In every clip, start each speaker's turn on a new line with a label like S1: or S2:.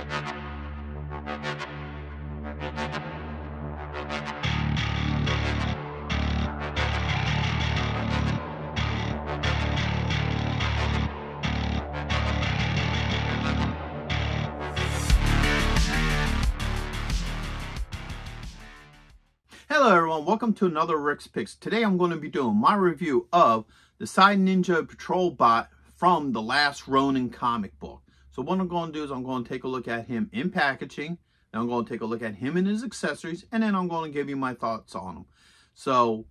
S1: Hello everyone, welcome to another Rick's Picks. Today I'm going to be doing my review of the Side Ninja Patrol Bot from the Last Ronin comic book. So what I'm going to do is I'm going to take a look at him in packaging, then I'm going to take a look at him and his accessories, and then I'm going to give you my thoughts on him. So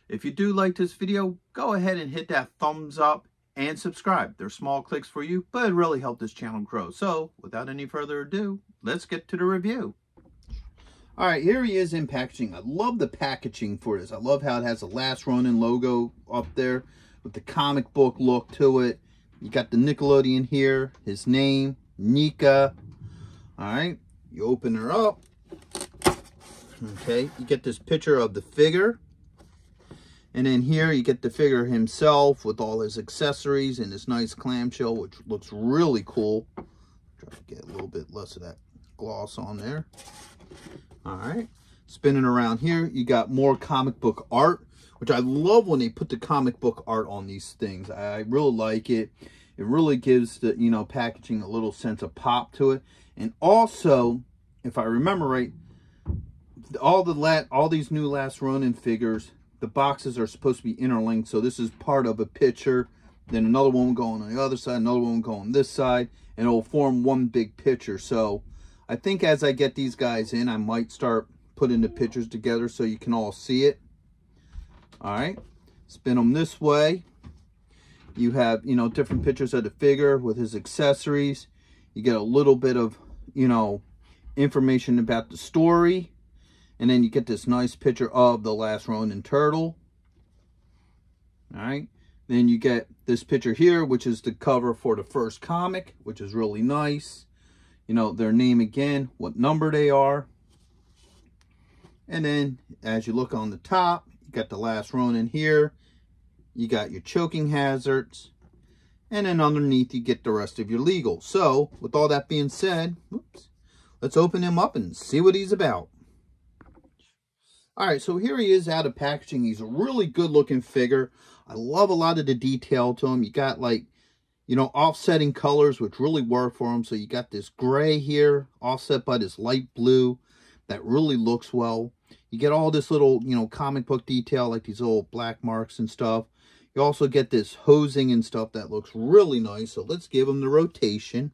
S1: if you do like this video, go ahead and hit that thumbs up and subscribe. They're small clicks for you, but it really helps this channel grow. So without any further ado, let's get to the review. All right, here he is in packaging. I love the packaging for this. I love how it has the Last Ronin logo up there with the comic book look to it. You got the Nickelodeon here, his name, NECA. All right, you open her up. Okay, you get this picture of the figure. And then here you get the figure himself with all his accessories and this nice clamshell, which looks really cool. Try to get a little bit less of that gloss on there. All right, spinning around here, you got more comic book art, which I love when they put the comic book art on these things. I really like it. It really gives the, packaging a little sense of pop to it. And also, if I remember right, all these new Last Ronin figures, the boxes are supposed to be interlinked. So this is part of a picture, then another one will go on the other side, another one will go on this side, and it will form one big picture. So I think as I get these guys in, I might start putting the pictures together so you can all see it. All right, spin them this way. You have, different pictures of the figure with his accessories. You get a little bit of, information about the story. And then you get this nice picture of the Last Ronin turtle. All right, then you get this picture here, which is the cover for the first comic, which is really nice. Their name again, what number they are. And then as you look on the top, you got the Last Ronin here. You got your choking hazards. And then underneath you get the rest of your legal. So with all that being said, let's open him up and see what he's about. All right, so here he is out of packaging. He's a really good looking figure. I love a lot of the detail to him. You got offsetting colors, which really work for him. So you got this gray here, offset by this light blue. That really looks well. You get all this little, comic book detail, like these little black marks and stuff. You also get this hosing and stuff that looks really nice. So let's give him the rotation.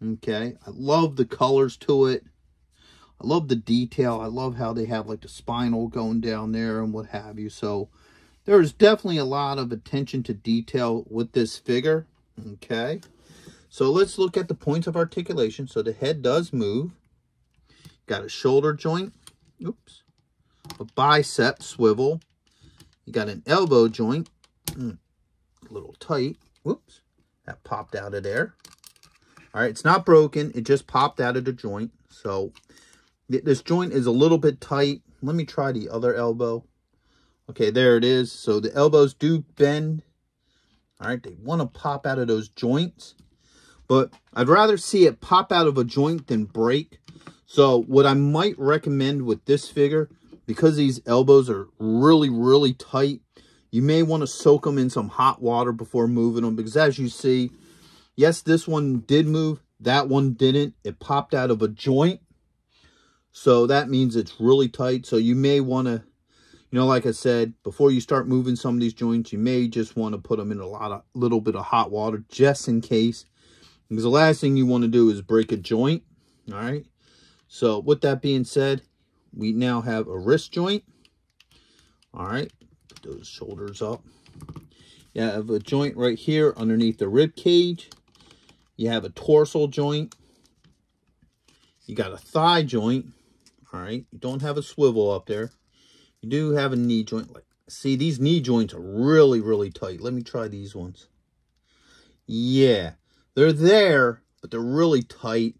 S1: Okay, I love the colors to it. I love the detail. I love how they have like the spinal going down there and what have you. So there's definitely a lot of attention to detail with this figure. Okay, so let's look at the points of articulation. So the head does move. Got a shoulder joint. Oops. A bicep swivel. You got an elbow joint. A little tight. Whoops. That popped out of there. All right, it's not broken. It just popped out of the joint. So this joint is a little bit tight. Let me try the other elbow. Okay, there it is. So the elbows do bend. All right, they want to pop out of those joints. But I'd rather see it pop out of a joint than break. So what I might recommend with this figure, because these elbows are really, really tight, you may want to soak them in some hot water before moving them. Because as you see, yes, this one did move. That one didn't. It popped out of a joint. So that means it's really tight. So you may want to, like I said, before you start moving some of these joints, you may just want to put them in a little bit of hot water just in case. Because the last thing you want to do is break a joint. All right. So with that being said, we now have a wrist joint. All right. Put those shoulders up. You have a joint right here underneath the rib cage. You have a torso joint. You got a thigh joint. All right. You don't have a swivel up there. You do have a knee joint. See, these knee joints are really, really tight. Let me try these ones. Yeah, they're there, but they're really tight.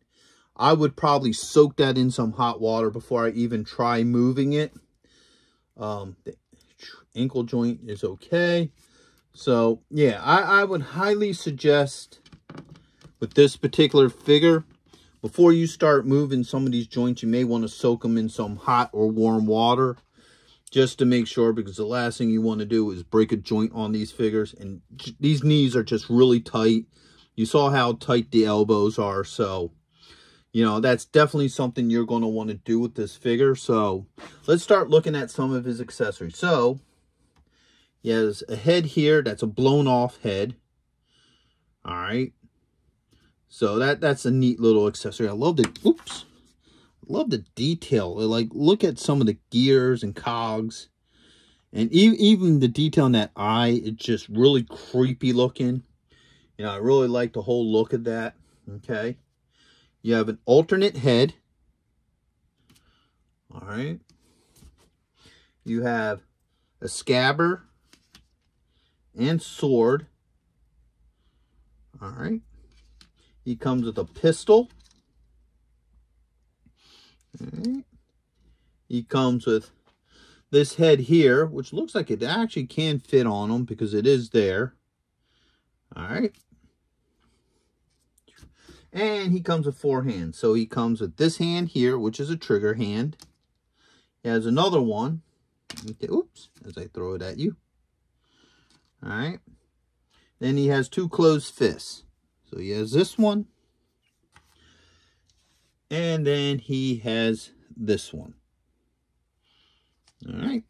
S1: I would probably soak that in some hot water before I even try moving it. The ankle joint is okay. So, yeah, I would highly suggest with this particular figure, before you start moving some of these joints, you may want to soak them in some hot or warm water just to make sure, because the last thing you want to do is break a joint on these figures. And these knees are just really tight. You saw how tight the elbows are, so you know, that's definitely something you're going to want to do with this figure. So let's start looking at some of his accessories. So he has a head here. That's a blown off head. All right. So that's a neat little accessory. I love the, oops. I love the detail. Like, look at some of the gears and cogs. And even the detail in that eye, it's just really creepy looking. You know, I really like the whole look of that. Okay. You have an alternate head. All right. You have a scabbard and sword. All right. He comes with a pistol. All right. He comes with this head here, which looks like it actually can fit on him because it is there. All right. And he comes with 4 hands. So he comes with this hand here, which is a trigger hand. He has another one. Oops, as I throw it at you. All right. Then he has 2 closed fists. So he has this one. And then he has this one. All right.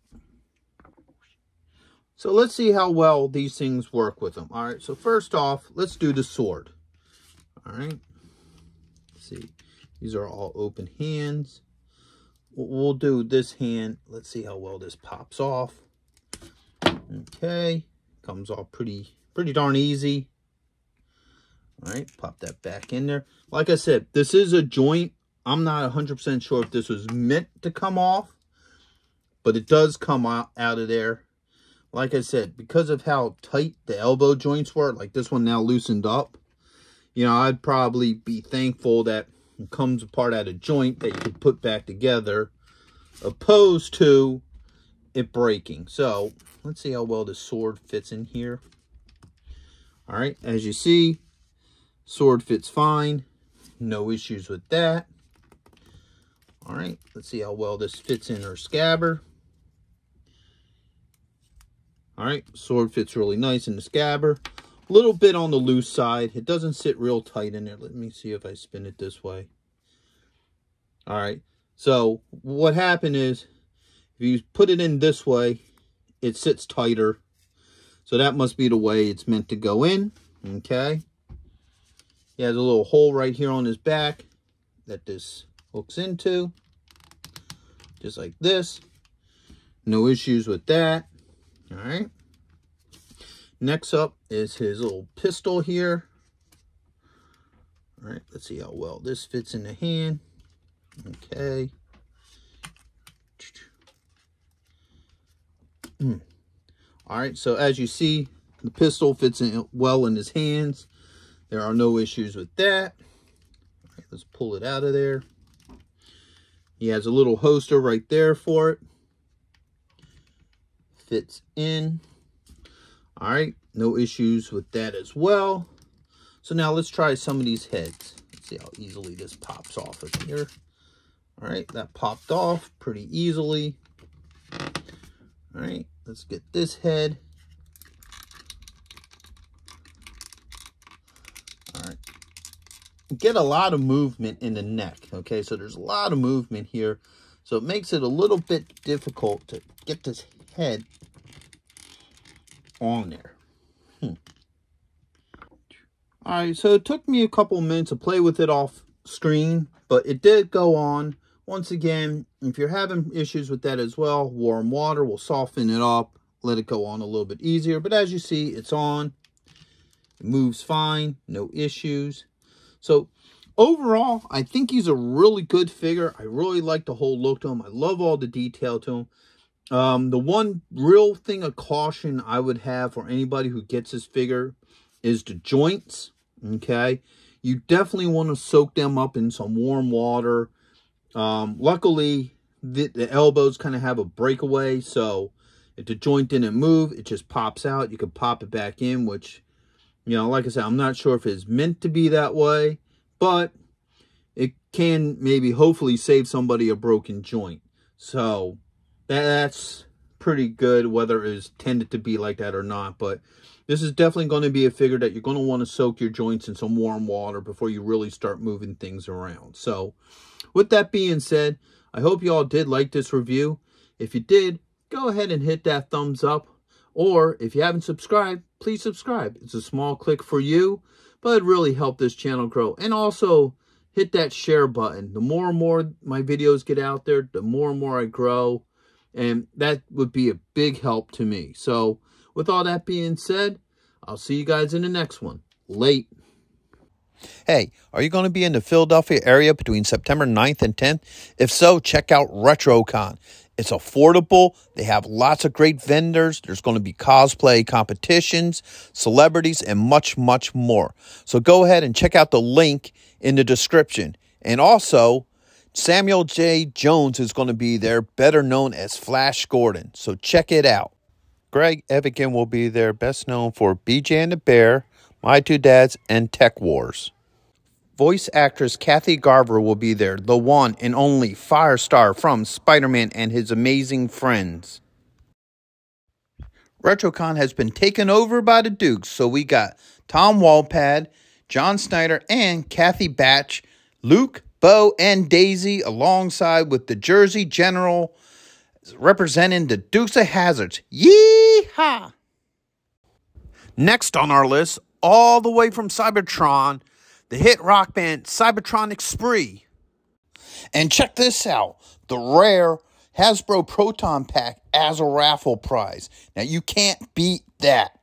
S1: So let's see how well these things work with him. All right. So first off, let's do the sword. All right. See, these are all open hands. We'll do this hand. Let's see how well this pops off. Okay, comes off pretty darn easy. All right, pop that back in there. Like I said, this is a joint. I'm not 100% sure if this was meant to come off, but it does come out of there. Like I said, because of how tight the elbow joints were, like this one now loosened up. You know, I'd probably be thankful that it comes apart at a joint that you could put back together, opposed to it breaking. So, let's see how well the sword fits in here. All right, as you see, sword fits fine. No issues with that. All right, let's see how well this fits in her scabbard. All right, sword fits really nice in the scabbard. A little bit on the loose side. It doesn't sit real tight in there. Let me see if I spin it this way. All right. So what happened is, if you put it in this way, it sits tighter. So that must be the way it's meant to go in. Okay. He has a little hole right here on his back that this hooks into. Just like this. No issues with that. All right. Next up is his little pistol here. All right, let's see how well this fits in the hand. Okay. All right, so as you see, the pistol fits in well in his hands. There are no issues with that. All right, let's pull it out of there. He has a little holster right there for it. Fits in. All right, no issues with that as well. So now let's try some of these heads. Let's see how easily this pops off of here. All right, that popped off pretty easily. All right, let's get this head. All right. Get a lot of movement in the neck, okay? So there's a lot of movement here. So it makes it a little bit difficult to get this head on there. All right, so it took me a couple minutes to play with it off screen, but it did go on. Once again, if you're having issues with that as well, warm water will soften it up, let it go on a little bit easier. But as you see, it's on. It moves fine, no issues. So overall, I think he's a really good figure. I really like the whole look to him. I love all the detail to him. The one real thing of caution I would have for anybody who gets this figure is the joints, okay? You definitely want to soak them up in some warm water. Luckily, the elbows kind of have a breakaway, so if the joint didn't move, it just pops out. You can pop it back in, which, you know, like I said, I'm not sure if it's meant to be that way, but it can maybe hopefully save somebody a broken joint. So that's pretty good, whether it is tended to be like that or not. But this is definitely going to be a figure that you're going to want to soak your joints in some warm water before you really start moving things around. So with that being said, I hope you all did like this review. If you did, go ahead and hit that thumbs up. Or if you haven't subscribed, please subscribe. It's a small click for you, but it really helped this channel grow. And also hit that share button. The more and more my videos get out there, the more and more I grow. And that would be a big help to me. So with all that being said, I'll see you guys in the next one. Late.
S2: Hey, are you going to be in the Philadelphia area between September 9th and 10th? If so, check out RetroCon. It's affordable. They have lots of great vendors. There's going to be cosplay competitions, celebrities, and much, much more. So go ahead and check out the link in the description. And also, Samuel J. Jones is going to be there, better known as Flash Gordon. So check it out. Greg Evigan will be there, best known for BJ and the Bear, My Two Dads, and Tech Wars. Voice actress Kathy Garver will be there, the one and only Firestar from Spider-Man and His Amazing Friends. RetroCon has been taken over by the Dukes, so we got Tom Walpad, John Snyder, and Kathy Batch, Luke, Bo, and Daisy, alongside with the Jersey General representing the Dukes of Hazzards. Yee-haw! Next on our list, all the way from Cybertron, the hit rock band Cybertronic Spree. And check this out, the rare Hasbro Proton Pack as a raffle prize. Now you can't beat that.